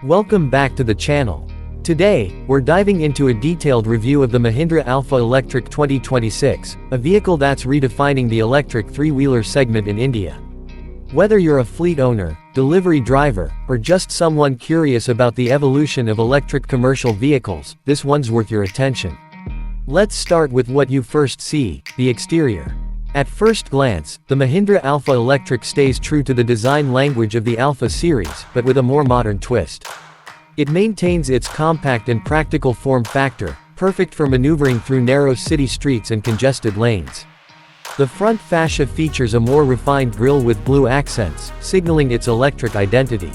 Welcome back to the channel. Today, we're diving into a detailed review of the Mahindra Alfa Electric 2026, a vehicle that's redefining the electric three-wheeler segment in India. Whether you're a fleet owner, delivery driver, or just someone curious about the evolution of electric commercial vehicles, this one's worth your attention. Let's start with what you first see, the exterior. At first glance, the Mahindra Alfa Electric stays true to the design language of the Alfa series, but with a more modern twist. It maintains its compact and practical form factor, perfect for maneuvering through narrow city streets and congested lanes. The front fascia features a more refined grille with blue accents, signaling its electric identity.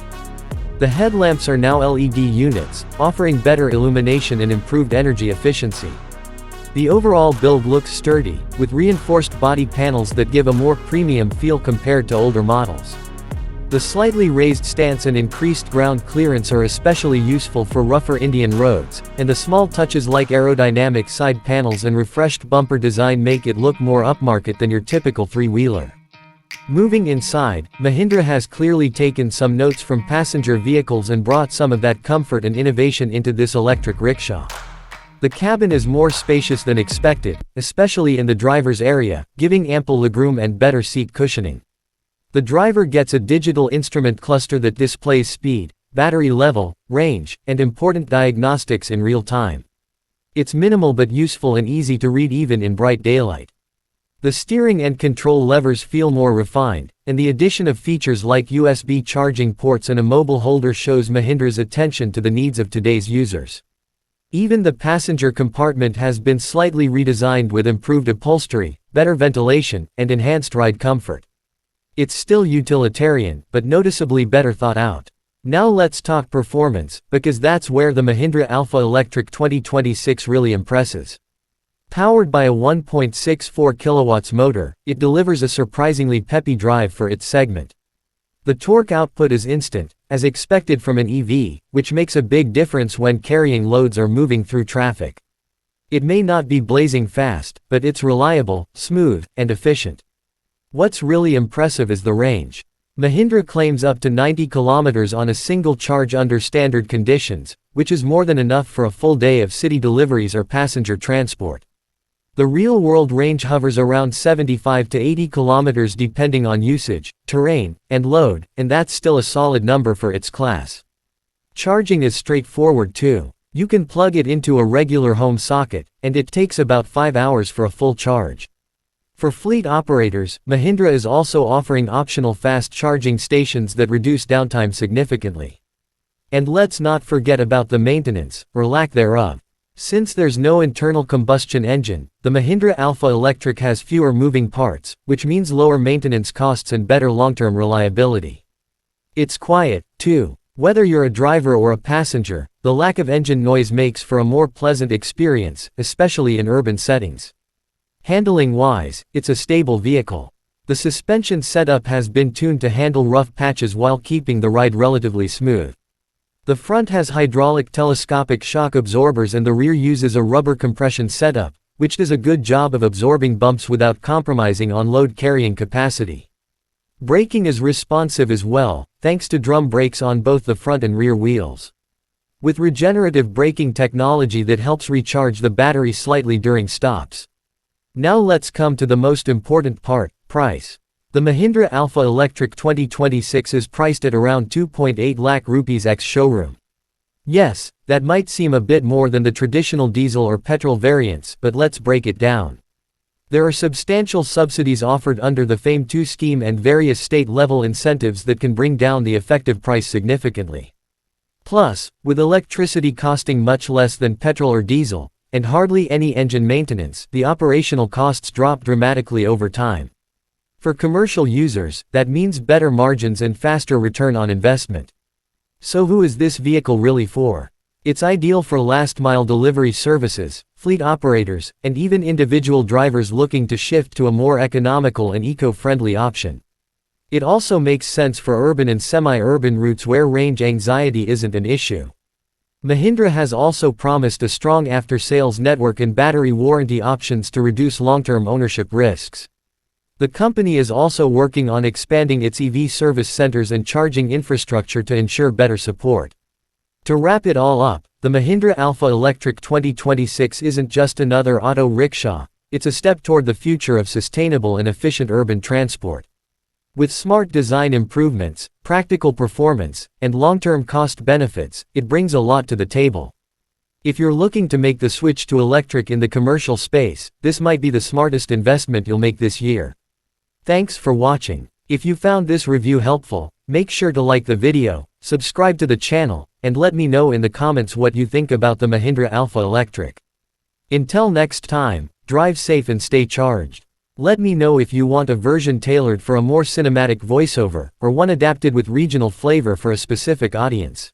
The headlamps are now LED units, offering better illumination and improved energy efficiency. The overall build looks sturdy, with reinforced body panels that give a more premium feel compared to older models. The slightly raised stance and increased ground clearance are especially useful for rougher Indian roads, and the small touches like aerodynamic side panels and refreshed bumper design make it look more upmarket than your typical three-wheeler. Moving inside, Mahindra has clearly taken some notes from passenger vehicles and brought some of that comfort and innovation into this electric rickshaw. The cabin is more spacious than expected, especially in the driver's area, giving ample legroom and better seat cushioning. The driver gets a digital instrument cluster that displays speed, battery level, range, and important diagnostics in real time. It's minimal but useful and easy to read even in bright daylight. The steering and control levers feel more refined, and the addition of features like USB charging ports and a mobile holder shows Mahindra's attention to the needs of today's users. Even the passenger compartment has been slightly redesigned with improved upholstery, better ventilation, and enhanced ride comfort. It's still utilitarian, but noticeably better thought out. Now let's talk performance, because that's where the Mahindra Alfa Electric 2026 really impresses. Powered by a 1.64 kW motor, it delivers a surprisingly peppy drive for its segment. The torque output is instant, as expected from an EV, which makes a big difference when carrying loads or moving through traffic. It may not be blazing fast, but it's reliable, smooth, and efficient. What's really impressive is the range. Mahindra claims up to 90 km on a single charge under standard conditions, which is more than enough for a full day of city deliveries or passenger transport. The real-world range hovers around 75 to 80 km depending on usage, terrain, and load, and that's still a solid number for its class. Charging is straightforward too. You can plug it into a regular home socket, and it takes about 5 hours for a full charge. For fleet operators, Mahindra is also offering optional fast charging stations that reduce downtime significantly. And let's not forget about the maintenance, or lack thereof. Since there's no internal combustion engine, the Mahindra Alfa Electric has fewer moving parts, which means lower maintenance costs and better long-term reliability. It's quiet, too. Whether you're a driver or a passenger, the lack of engine noise makes for a more pleasant experience, especially in urban settings. Handling-wise, it's a stable vehicle. The suspension setup has been tuned to handle rough patches while keeping the ride relatively smooth. The front has hydraulic telescopic shock absorbers and the rear uses a rubber compression setup, which does a good job of absorbing bumps without compromising on load carrying capacity. Braking is responsive as well, thanks to drum brakes on both the front and rear wheels. With regenerative braking technology that helps recharge the battery slightly during stops. Now let's come to the most important part, price. The Mahindra Alfa Electric 2026 is priced at around 2.8 lakh rupees ex-showroom. Yes, that might seem a bit more than the traditional diesel or petrol variants, but let's break it down. There are substantial subsidies offered under the FAME 2 scheme and various state-level incentives that can bring down the effective price significantly. Plus, with electricity costing much less than petrol or diesel, and hardly any engine maintenance, the operational costs drop dramatically over time. For commercial users, that means better margins and faster return on investment. So who is this vehicle really for? It's ideal for last-mile delivery services, fleet operators, and even individual drivers looking to shift to a more economical and eco-friendly option. It also makes sense for urban and semi-urban routes where range anxiety isn't an issue. Mahindra has also promised a strong after-sales network and battery warranty options to reduce long-term ownership risks. The company is also working on expanding its EV service centers and charging infrastructure to ensure better support. To wrap it all up, the Mahindra Alfa Electric 2026 isn't just another auto rickshaw, it's a step toward the future of sustainable and efficient urban transport. With smart design improvements, practical performance, and long-term cost benefits, it brings a lot to the table. If you're looking to make the switch to electric in the commercial space, this might be the smartest investment you'll make this year. Thanks for watching. If you found this review helpful, make sure to like the video, subscribe to the channel, and let me know in the comments what you think about the Mahindra Alfa Electric. Until next time, drive safe and stay charged. Let me know if you want a version tailored for a more cinematic voiceover, or one adapted with regional flavor for a specific audience.